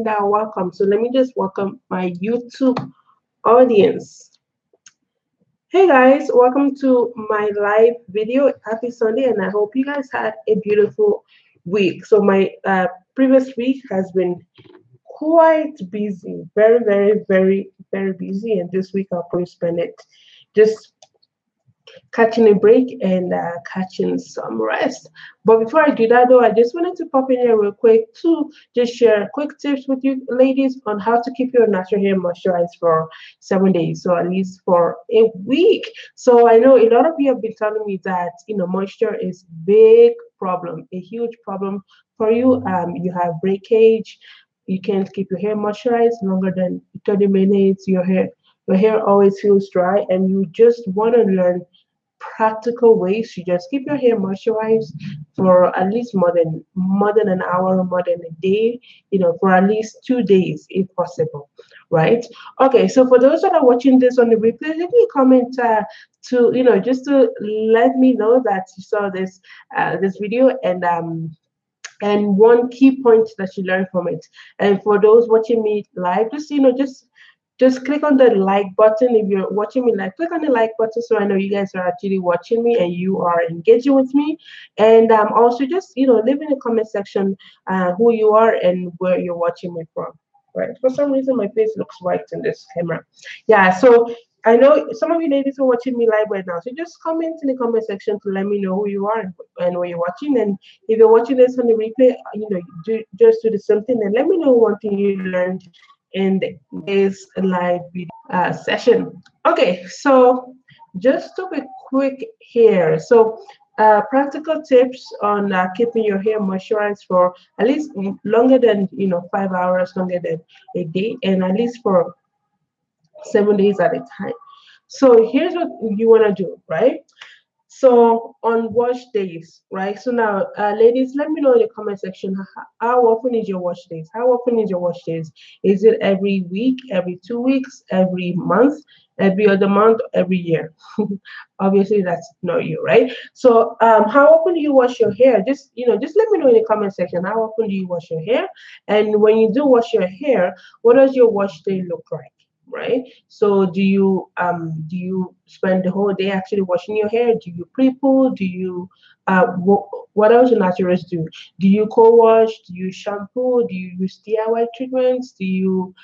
and welcome. So let me just welcome my YouTube audience. Hey guys, welcome to my live video. Happy Sunday, and I hope you guys had a beautiful week. So my previous week has been quite busy, very busy, and this week I'll probably spend it just catching a break and catching some rest. But before I do that, though, I just wanted to pop in here real quick to just share quick tips with you ladies on how to keep your natural hair moisturized for 7 days, so at least for a week. So I know a lot of you have been telling me that moisture is big problem, a huge problem for you. You have breakage. You can't keep your hair moisturized longer than 30 minutes. Your hair always feels dry, and you just want to learn practical ways to just keep your hair moisturized for at least more than an hour, more than a day, for at least 2 days if possible, right? Okay, so for those that are watching this on the replay, leave me a comment to just to let me know that you saw this video, and one key point that you learned from it. And for those watching me live, just click on the like button. If you're watching me live, click on the like button so I know you guys are actually watching me and you are engaging with me. And also just leave in the comment section who you are and where you're watching me from. Right? For some reason my face looks white in this camera. Yeah, so I know some of you ladies are watching me live right now. So just comment in the comment section to let me know who you are and where you're watching. And if you're watching this on the replay, just do the same thing and let me know one thing you learned in this live video session. Okay, so just to be quick here. So practical tips on keeping your hair moisturized for at least longer than 5 hours, longer than a day, and at least for 7 days at a time. So here's what you want to do, right? So on wash days, right? So now, ladies, let me know in the comment section how often is your wash days? How often is your wash days? Is it every week, every 2 weeks, every month, every other month, every year? Obviously, that's not you, right? So, how often do you wash your hair? Just let me know in the comment section. How often do you wash your hair? And when you do wash your hair, what does your wash day look like? Right? So do you spend the whole day actually washing your hair? Do you pre-poo? Do you what else do naturalists do? Do you co-wash? Do you shampoo? Do you use DIY treatments? Do you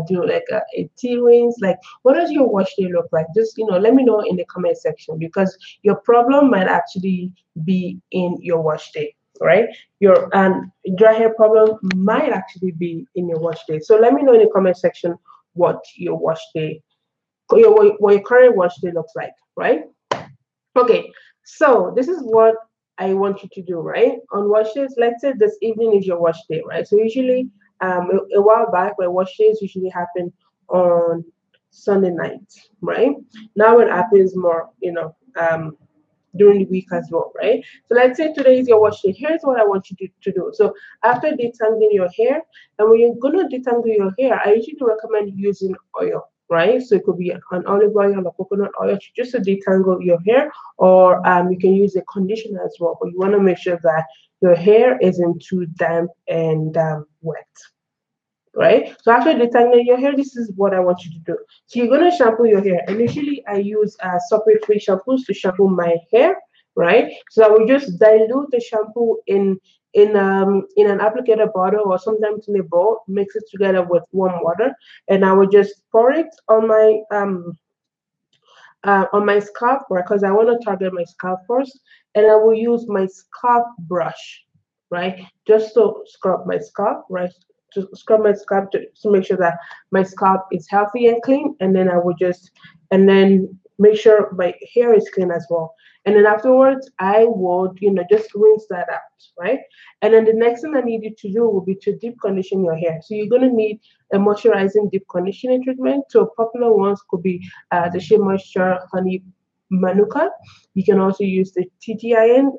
do like a tea rinse? Like, what does your wash day look like? Just let me know in the comment section, because your problem might actually be in your wash day, right? Your dry hair problem might actually be in your wash day. So let me know in the comment section what your wash day, what your current wash day looks like, right? Okay, so this is what I want you to do, right? On wash days, let's say this evening is your wash day, right? So usually, a while back, my wash days usually happen on Sunday night, right? Now it happens more, during the week as well, right? So let's say today is your wash day. Here's what I want you to do. So after detangling your hair, and when you're gonna detangle your hair, I usually recommend using oil, right? So it could be an olive oil or coconut oil just to detangle your hair, or you can use a conditioner as well. But you want to make sure that your hair isn't too damp and wet, right? So after detangling your hair, this is what I want you to do. So you're gonna shampoo your hair. Initially, I use sulfate-free shampoos to shampoo my hair, right? So I will just dilute the shampoo in an applicator bottle or sometimes in a bowl, mix it together with warm water, and I will just pour it on my scalp, right? Because I want to target my scalp first, and I will use my scalp brush, right? Just to scrub my scalp, right? To scrub my scalp to make sure that my scalp is healthy and clean, and then and then make sure my hair is clean as well. And then afterwards, I would, just rinse that out, right? And then the next thing I need you to do will be to deep condition your hair. So you're gonna need a moisturizing deep conditioning treatment. So popular ones could be the Shea Moisture Honey Manuka. You can also use the TGIM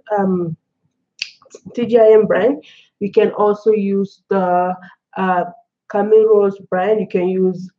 brand. You can also use the uh, Camille Rose brand. You can use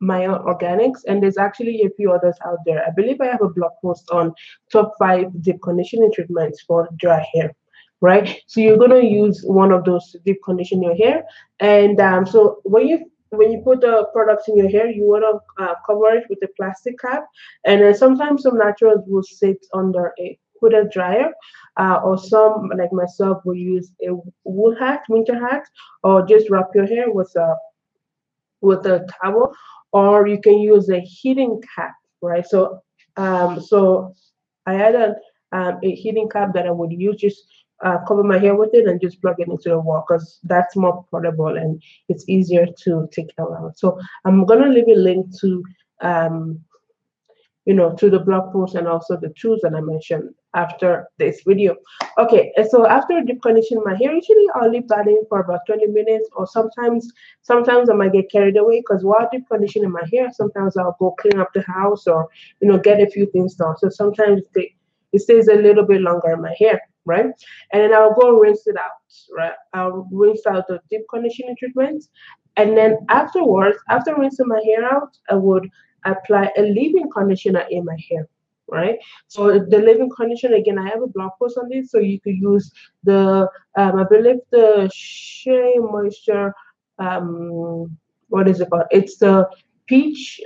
my own organics, and there's actually a few others out there. I believe I have a blog post on top 5 deep conditioning treatments for dry hair. right? So you're gonna use one of those to deep condition your hair. And so when you put the products in your hair, you wanna cover it with a plastic cap, and then sometimes some naturals will sit under a hooded dryer, or some like myself will use a wool hat, winter hat, or just wrap your hair with a towel, or you can use a heating cap, right? So I had a heating cap that I would use, just cover my hair with it and just plug it into the wall because that's more portable and it's easier to take around. So I'm gonna leave a link to um, to the blog post and also the tools that I mentioned after this video. Okay, and so after deep conditioning my hair, usually I'll leave that in for about 20 minutes, or sometimes I might get carried away because while deep conditioning my hair, sometimes I'll go clean up the house or get a few things done. So sometimes it stays a little bit longer in my hair, right? And then I'll go rinse it out, right? I'll rinse out the deep conditioning treatment. And then afterwards, after rinsing my hair out, I would apply a leave-in conditioner in my hair, right? So the leave-in conditioner, again, I have a blog post on this, so you could use I believe the Shea Moisture, what is it called? It's the Peach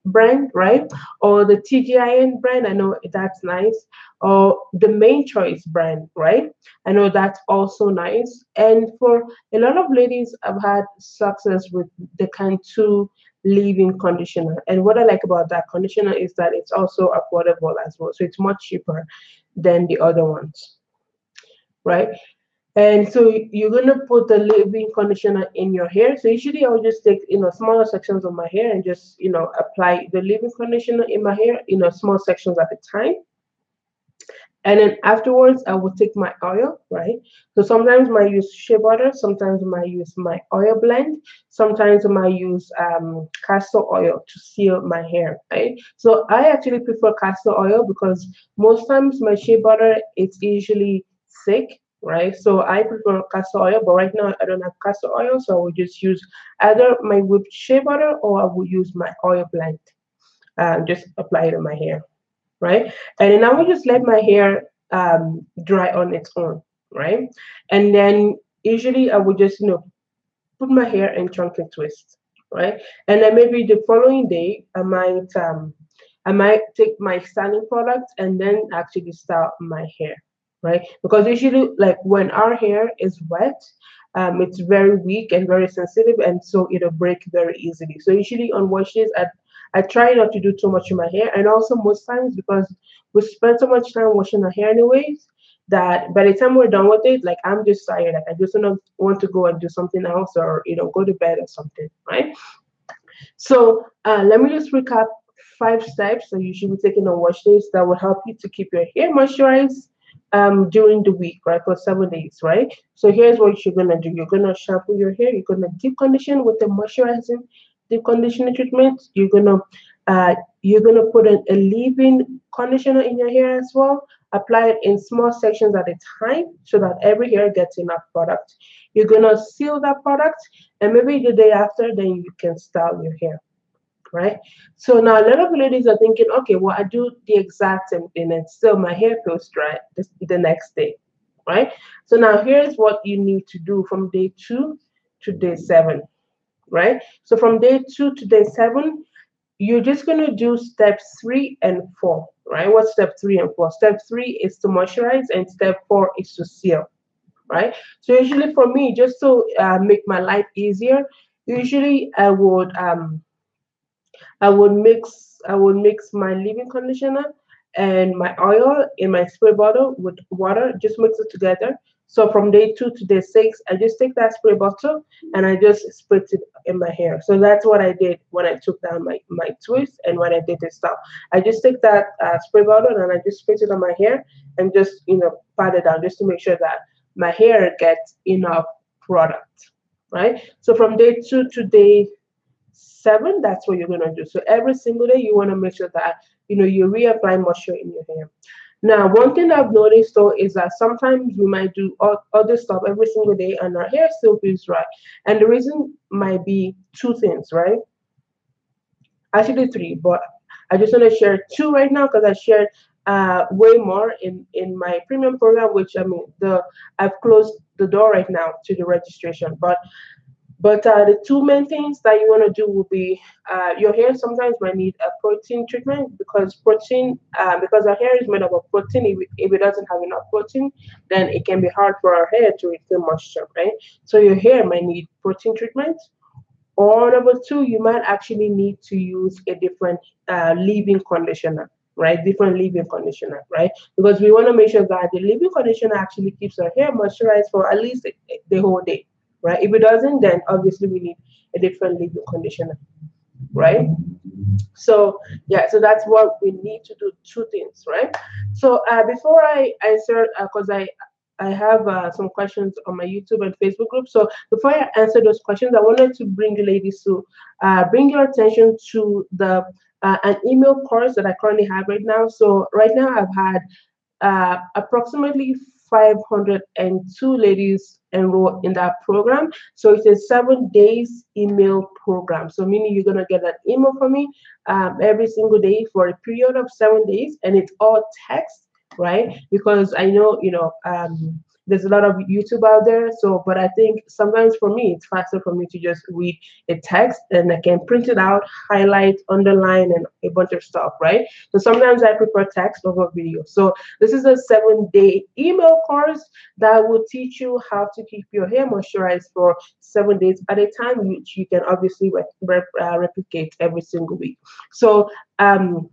brand, right? Or the TGIN brand, I know that's nice. Or the Main Choice brand, right? I know that's also nice. And for a lot of ladies, I've had success with the Cantu leave-in conditioner. And what I like about that conditioner is that it's also affordable as well. So it's much cheaper than the other ones, right? And so you're gonna put the leave-in conditioner in your hair. So usually I will just take smaller sections of my hair and just apply the leave-in conditioner in my hair, small sections at a time. And then afterwards, I will take my oil, right? So sometimes I might use shea butter, sometimes I might use my oil blend, sometimes I might use castor oil to seal my hair, right? So I actually prefer castor oil because most times my shea butter it's usually thick, right? So I prefer castor oil, but right now I don't have castor oil, so I will just use either my whipped shea butter or I will use my oil blend. Just apply it on my hair, right? And then I would just let my hair dry on its own, right? And then usually I would just, put my hair in chunky twists, right? And then maybe the following day I might take my styling product and then actually style my hair, right? Because usually like when our hair is wet, it's very weak and very sensitive, and so it'll break very easily. So usually on wash days, I try not to do too much in my hair, and also most times because we spend so much time washing our hair anyways, that by the time we're done with it, like I'm just tired, like I just want to go and do something else, or go to bed or something, right? So let me just recap 5 steps that you should be taking on wash days that will help you to keep your hair moisturized during the week, right? For 7 days, right? So here's what you're gonna do. You're gonna shampoo your hair. You're gonna deep condition with the moisturizing deep conditioner treatment. You're gonna put a leave-in conditioner in your hair as well. Apply it in small sections at a time so that every hair gets enough product. You're gonna seal that product, and maybe the day after, then you can style your hair, right? So now a lot of ladies are thinking, okay, well, I do the exact same thing and still my hair feels dry the next day, right? So now here's what you need to do from day 2 to day 7, right? So from day 2 to day 7, you're just going to do steps 3 and 4, right? What's step 3 and 4? Step 3 is to moisturize, and step 4 is to seal, right? So usually for me, just to make my life easier, usually I would mix my leave-in conditioner and my oil in my spray bottle with water, just mix it together. So from day 2 to day 6, I just take that spray bottle and I just spritz it in my hair. So that's what I did when I took down my twist and when I did this stuff. I just take that spray bottle and I just spritz it on my hair and just, pat it down just to make sure that my hair gets enough product, right? So from day 2 to day 7, that's what you're gonna do. So every single day you want to make sure that you reapply moisture in your hair. Now, one thing I've noticed though is that sometimes we might do other stuff every single day and our hair still feels dry. And the reason might be two things, right? Actually three, but I just want to share two right now because I shared way more in my premium program, which I mean I've closed the door right now to the registration. But the two main things that you want to do will be your hair sometimes might need a protein treatment because because our hair is made up of protein. If it doesn't have enough protein, then it can be hard for our hair to retain moisture, right? So your hair might need protein treatment. Or number two, you might actually need to use a different leave-in conditioner, right? Different leave-in conditioner, right? Because we want to make sure that the leave-in conditioner actually keeps our hair moisturized for at least the whole day, right? If it doesn't, then obviously we need a different leave-in conditioner, right? So yeah, so that's what we need to do. Two things, right? So before I answer, because I have some questions on my YouTube and Facebook group. So before I answer those questions, I wanted to bring you ladies to bring your attention to the an email course that I currently have right now. So right now I've had approximately 502 ladies enroll in that program. So it's a 7 days email program. So meaning you're gonna get an email from me every single day for a period of 7 days, and it's all text, right? Because I know there's a lot of YouTube out there. So, but I think sometimes for me it's faster for me to just read a text and I can print it out, highlight, underline, and a bunch of stuff, right? So sometimes I prefer text over video. So this is a 7 day email course that will teach you how to keep your hair moisturized for 7 days at a time, which you can obviously replicate every single week. So, um,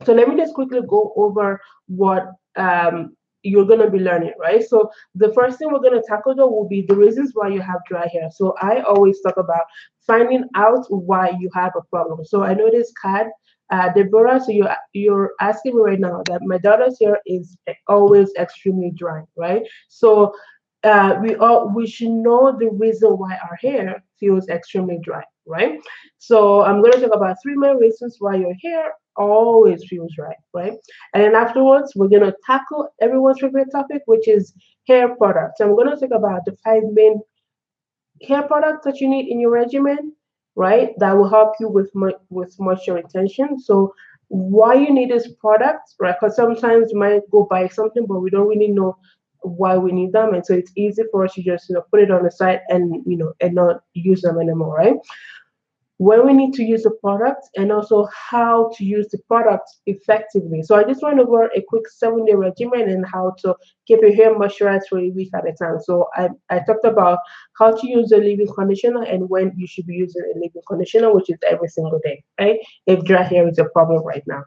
so let me just quickly go over what you're going to be learning, right? So the first thing we're going to tackle though will be the reasons why you have dry hair. So I always talk about finding out why you have a problem. So I know this cat, Deborah. So you're asking me right now that my daughter's hair is always extremely dry, right? So we should know the reason why our hair feels extremely dry, right? So I'm going to talk about three main reasons why your hair always feels dry, right? And then afterwards, we're going to tackle everyone's favorite topic, which is hair products. So I'm going to talk about the five main hair products that you need in your regimen, right? That will help you with with moisture retention. So why you need this product, right? Because sometimes you might go buy something, but we don't really know why we need them, and so it's easy for us to just put it on the side and and not use them anymore, right? When we need to use the product and also how to use the product effectively. So I just went over a quick 7 day regimen and how to keep your hair moisturized for a week at a time. So I talked about how to use a leave-in conditioner and when you should be using a leave-in conditioner, which is every single day, right? If dry hair is a problem right now.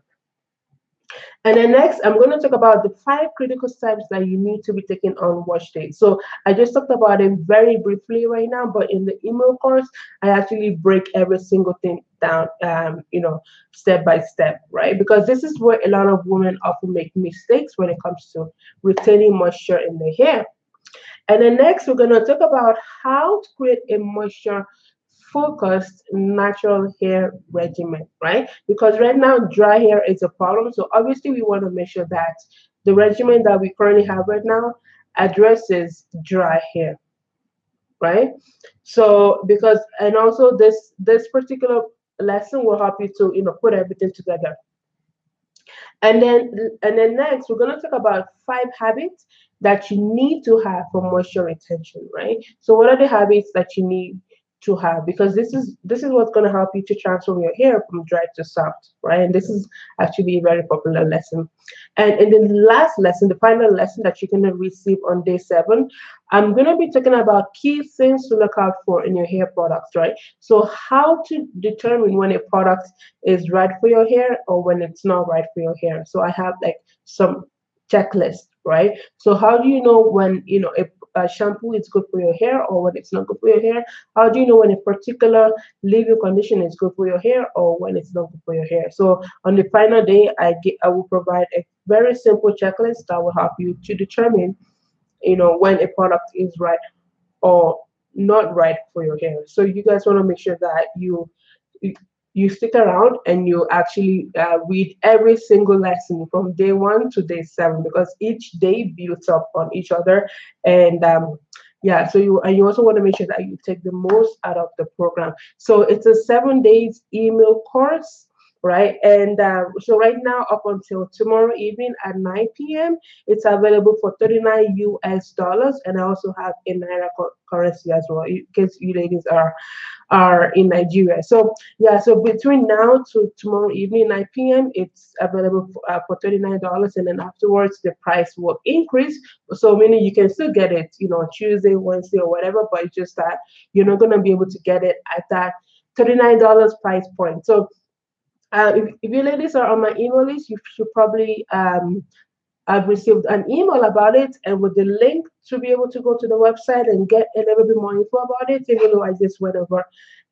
And then next, I'm going to talk about the five critical steps that you need to be taking on wash day. So I just talked about it very briefly right now, but in the email course, I actually break every single thing down, step by step, right? Because this is where a lot of women often make mistakes when it comes to retaining moisture in their hair. And then next, we're going to talk about how to create a moisture focused natural hair regimen, right? Because right now, dry hair is a problem. So obviously, we want to make sure that the regimen that we currently have right now addresses dry hair, right? So because and also this particular lesson will help you to put everything together. And then next, we're going to talk about five habits that you need to have for moisture retention, right? So what are the habits that you need to have? Because this is what's going to help you to transform your hair from dry to soft, right? And this is actually a very popular lesson. And in the last lesson, the final lesson that you're going to receive on day 7, I'm going to be talking about key things to look out for in your hair products, right? So how to determine when a product is right for your hair or when it's not right for your hair. So I have like some checklist, right? So how do you know when a shampoo is good for your hair or when it's not good for your hair? How do you know when a particular leave-in conditioner is good for your hair or when it's not good for your hair? So on the final day, I will provide a very simple checklist that will help you to determine when a product is right or not right for your hair. So you guys want to make sure that you you stick around and you actually read every single lesson from day 1 to day 7 because each day builds up on each other. And yeah, so you also want to make sure that you take the most out of the program. So it's a 7 days email course, right? And so right now, up until tomorrow evening at 9 p.m., it's available for 39 US dollars. And I also have a Naira currency as well, in case you ladies are in Nigeria. So yeah, so between now to tomorrow evening 9 p.m. it's available for $39, and then afterwards the price will increase. So meaning you can still get it, Tuesday, Wednesday, or whatever, but it's just that you're not gonna be able to get it at that $39 price point. So if you ladies are on my email list, you should probably I've received an email about it and with the link to be able to go to the website and get a little bit more info about it, even though I just went over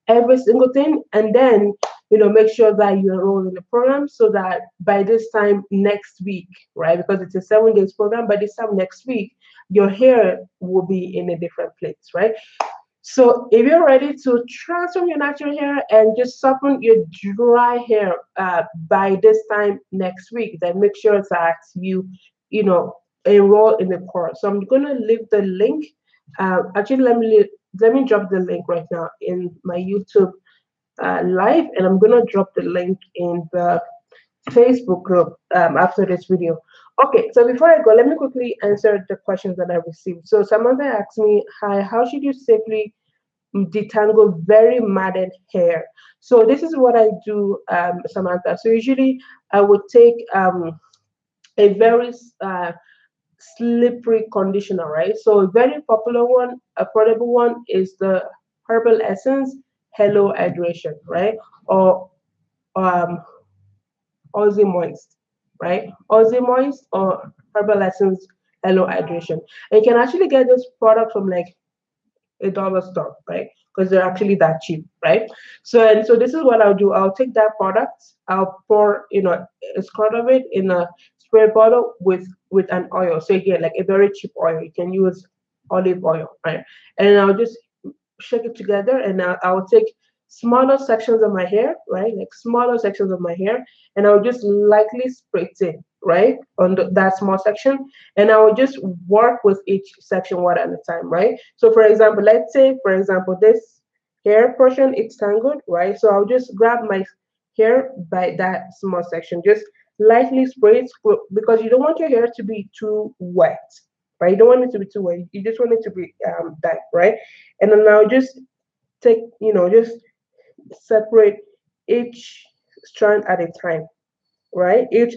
every single thing. And then, make sure that you enroll in the program so that by this time next week, right? Because it's a 7 days program, by this time next week, your hair will be in a different place, right? So if you're ready to transform your natural hair and just soften your dry hair by this time next week, then make sure that you know, enroll in the course. So I'm gonna leave the link. Actually, let me drop the link right now in my YouTube live, and I'm gonna drop the link in the Facebook group after this video. Okay, so before I go, let me quickly answer the questions that I received. So Samantha asked me, "Hi, how should you safely detangle very matted hair?" So this is what I do, Samantha. So usually I would take a very slippery conditioner, right? So a very popular one, affordable one is the Herbal Essence Hello Hydration, right? Or um, Aussie Moist, right? Aussie Moist or Herbal Essence Hello Hydration. And you can actually get this product from like a dollar store, right? Because they're actually that cheap, right? So this is what I'll do. I'll take that product, I'll pour, a squirt of it in a spray bottle with an oil. So again, like a very cheap oil. You can use olive oil, right? And I'll just shake it together, and I'll take smaller sections of my hair, right? Like smaller sections of my hair, and I'll just lightly spritz it, right, on that small section, and I will just work with each section one at a time, right? So for example, let's say, for example, this hair portion, it's tangled, right? So I'll just grab my hair by that small section, just lightly spray it because you don't want your hair to be too wet, right? You don't want it to be too wet. You just want it to be damp, right? And then I'll just take, just separate each strand at a time, right? Each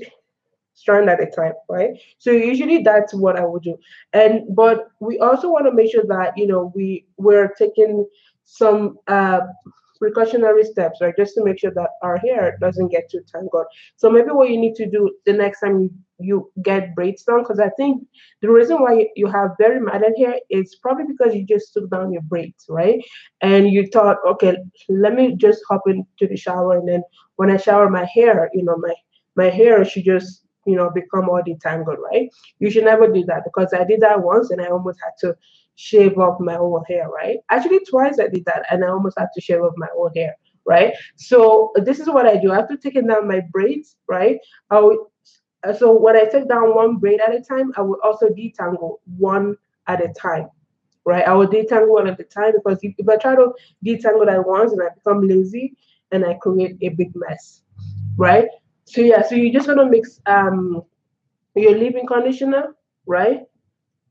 strand at a time, right? So usually that's what I would do. And but we also want to make sure that we're taking some precautionary steps, right? Just to make sure that our hair doesn't get too tangled. So maybe what you need to do the next time you get braids done, because I think the reason why you have very matted hair is probably because you just took down your braids, right? And you thought, okay, let me just hop into the shower, and then when I shower my hair, my hair should just become all detangled, right? You should never do that, because I did that once and I almost had to shave off my whole hair, right? Actually, twice I did that and I almost had to shave off my whole hair, right? So this is what I do. After taking down my braids, right? I would, so when I take down one braid at a time, I would also detangle one at a time, right? I will detangle one at a time, because if I try to detangle at once and I become lazy and I create a big mess, right? So yeah, so you're just gonna mix your leave-in conditioner, right?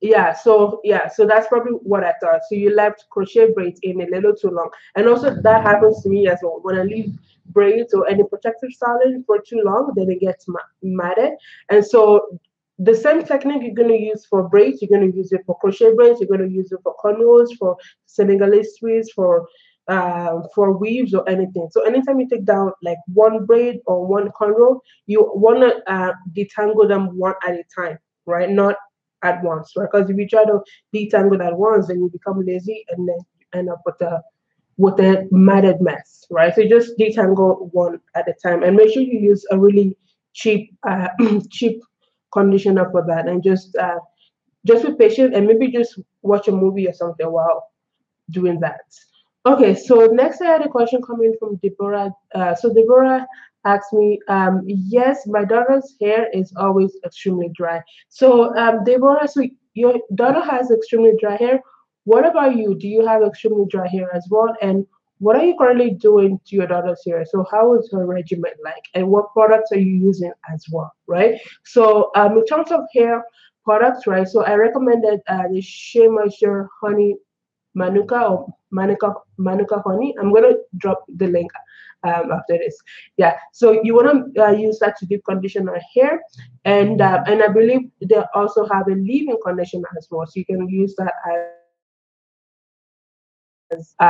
Yeah, so that's probably what I thought. So you left crochet braids in a little too long, and also that happens to me as well. When I leave braids or any protective styling for too long, then it gets matted. And so the same technique you're going to use for braids, you're going to use it for crochet braids, you're going to use it for cornrows, for Senegalese twists, for weaves or anything. So anytime you take down like one braid or one cornrow, you want to detangle them one at a time, right? Not at once, right? Because if you try to detangle at once, then you become lazy and then you end up with a matted mess, right? So just detangle one at a time, and make sure you use a really cheap cheap conditioner for that, and just be patient and maybe just watch a movie or something while doing that. Okay, so next I had a question coming from Deborah. So Deborah asked me, yes, my daughter's hair is always extremely dry. So Deborah, so your daughter has extremely dry hair. What about you? Do you have extremely dry hair as well? And what are you currently doing to your daughter's hair? So how is her regimen like, and what products are you using as well, right? So in terms of hair products, right? So I recommended the Shea Moisture Honey Manuka or Manuka Honey. I'm gonna drop the link after this. Yeah. So you wanna use that to deep condition our hair, and I believe they also have a leave-in conditioner as well. So you can use that as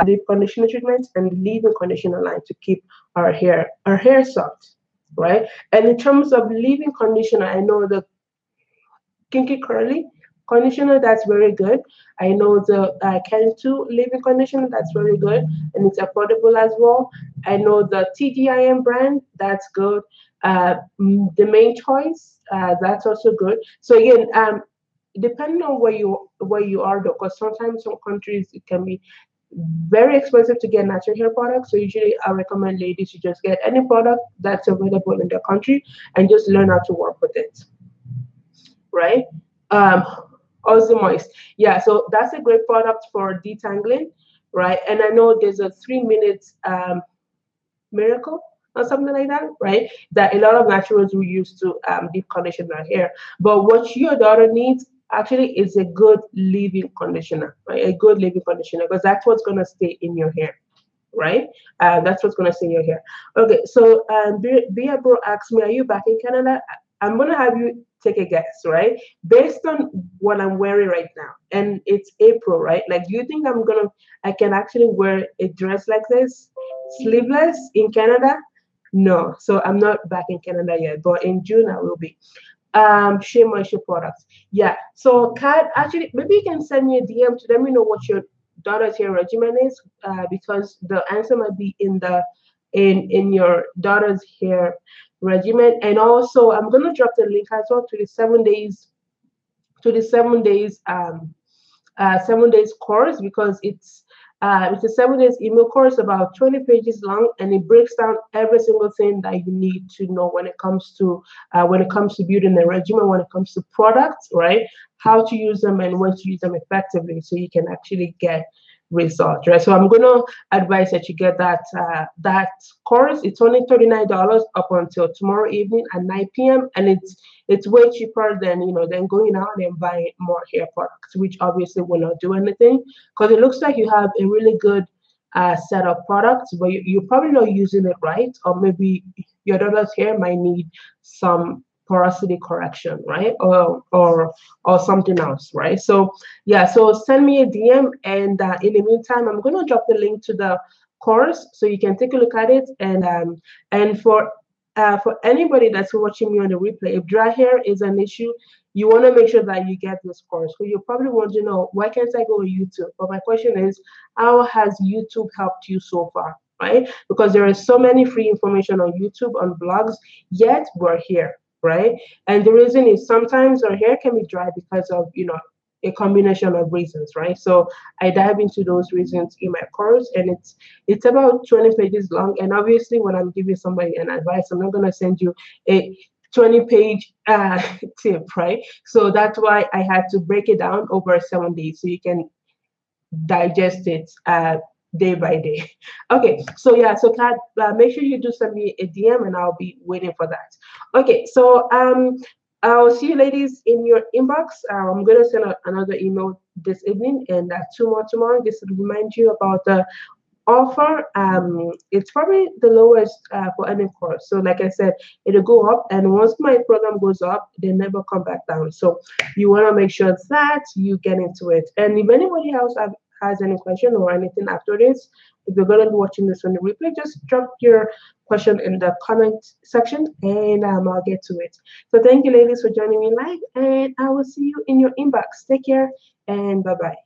deep conditioner treatment and leave-in conditioner line to keep our hair soft, right? And in terms of leave-in conditioner, I know the Kinky Curly conditioner, that's very good. I know the Can2 leave-in conditioner, that's very good, and it's affordable as well. I know the TGIM brand, that's good. The Main Choice, that's also good. So again, depending on where you are though, because sometimes some countries it can be very expensive to get natural hair products. So usually I recommend ladies to just get any product that's available in their country and just learn how to work with it, right? Um, also moist. Yeah, so that's a great product for detangling, right? And I know there's a 3 minute miracle or something like that, right? That a lot of naturals will use to deep condition their hair. But what your daughter needs actually is a good leave-in conditioner, right? A good leave-in conditioner, because that's what's gonna stay in your hair, right? That's what's gonna stay in your hair. Okay, so Bia Bro asked me, "Are you back in Canada?" I'm gonna have you take a guess, right? Based on what I'm wearing right now, and it's April, right? Like, do you think I can actually wear a dress like this, sleeveless in Canada? No, so I'm not back in Canada yet, but in June I will be. Shea Moisture products. Yeah. So, Kat, actually, maybe you can send me a DM to let me know what your daughter's hair regimen is, because the answer might be in your daughter's hair regimen. And also, I'm gonna drop the link as well to the 7 days course, because it's a 7 days email course about 20 pages long, and it breaks down every single thing that you need to know when it comes to building a regimen, when it comes to products, right? How to use them and when to use them effectively, so you can actually get results, right? So I'm gonna advise that you get that course. It's only $39 up until tomorrow evening at 9 p.m. and it's way cheaper than going out and buying more hair products, which obviously will not do anything, because it looks like you have a really good set of products, but you're probably not using it right, or maybe your daughter's hair might need some porosity correction, right? Or something else, right? So yeah, so send me a DM, and in the meantime, I'm gonna drop the link to the course so you can take a look at it. And for anybody that's watching me on the replay, if dry hair is an issue, you want to make sure that you get this course. So you probably want to know, why can't I go to YouTube? But my question is, how has YouTube helped you so far, right? Because there is so many free information on YouTube, on blogs, yet we're here, right? And the reason is sometimes our hair can be dry because of a combination of reasons, right? So I dive into those reasons in my course, and it's about 20 pages long. And obviously, when I'm giving somebody an advice, I'm not gonna send you a 20-page tip, right? So that's why I had to break it down over 7 days so you can digest it day by day. Okay, so yeah, so Kat, make sure you do send me a DM, and I'll be waiting for that. Okay, so I'll see you ladies in your inbox. I'm gonna send another email this evening, and two more tomorrow. This will remind you about the offer. It's probably the lowest for any course. So like I said, it'll go up, and once my program goes up, they never come back down. So you want to make sure that you get into it. And if anybody else has any question or anything after this, if you're gonna be watching this on the replay, just drop your question in the comment section, and I'll get to it. So thank you ladies for joining me live, and I will see you in your inbox. Take care, and bye bye.